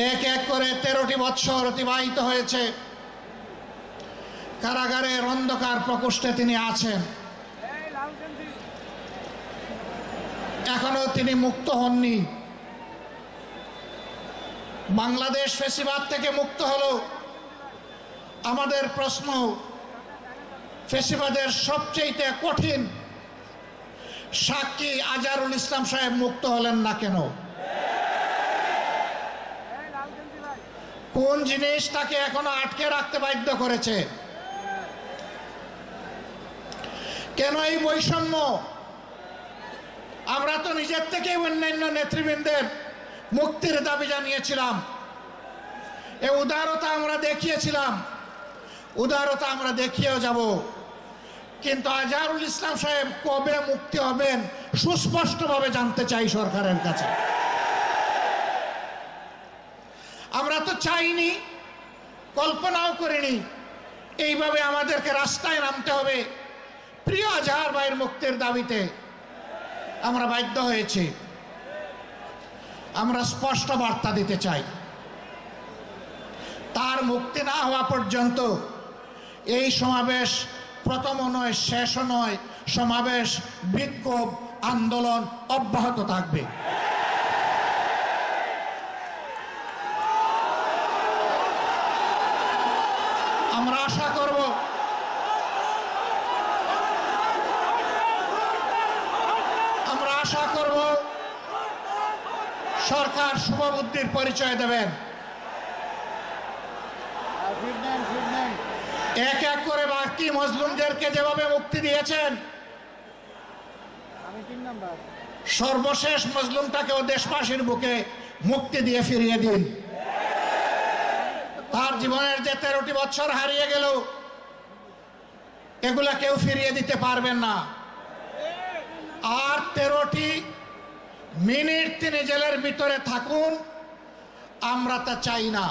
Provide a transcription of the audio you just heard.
এক এক করে 13টি বৎসর অতিবাহিত হয়েছে। কারাগারের অন্ধকার প্রকোষ্ঠে তিনি আছেন, এখনো তিনি মুক্ত হননি। বাংলাদেশ ফ্যাসিবাদ থেকে মুক্ত হলো। আমাদের প্রশ্ন, ফ্যাসিবাদের সবচেয়ে কঠিন সাক্ষী আজহারুল ইসলাম সাহেব মুক্ত হলেন না কেন? কোন জিনিস তাকে এখনো আটকে রাখতে বাধ্য করেছে? কেন এই বৈষম্য? আমরা তো নিজের থেকে অন্যান্য নেতৃবৃন্দের মুক্তির দাবি জানিয়েছিলাম, এই উদারতা আমরা দেখিয়েছিলাম, উদারতা আমরা দেখিয়েও যাব। কিন্তু আজহারুল ইসলাম সাহেব কবে মুক্তি হবেন সুস্পষ্টভাবে জানতে চাই সরকারের কাছে। আমরা তো চাইনি, কল্পনাও করিনি এইভাবে আমাদেরকে রাস্তায় নামতে হবে প্রিয় আজহার ভাইয়ের মুক্তির দাবিতে। আমরা বাধ্য হয়েছি। আমরা স্পষ্ট বার্তা দিতে চাই, তার মুক্তি না হওয়া পর্যন্ত এই সমাবেশ প্রথমও নয়, শেষও নয়। সমাবেশ, বিক্ষোভ, আন্দোলন অব্যাহত থাকবে। আমরা আশা করব সরকার শুভবুদ্ধির পরিচয় দেবেন। এক এক করে বাকি মজলুমদেরকে যেভাবে মুক্তি দিয়েছেন, সর্বশেষ মজলুমটাকেও দেশবাসীর বুকে মুক্তি দিয়ে ফিরিয়ে দিন। তার জীবনের যে 13টি বছর হারিয়ে গেল, এগুলা কেউ ফিরিয়ে দিতে পারবেন না। আর 13টি মিনিট তিনি জেলের ভিতরে থাকুন, আমরা তা চাই না।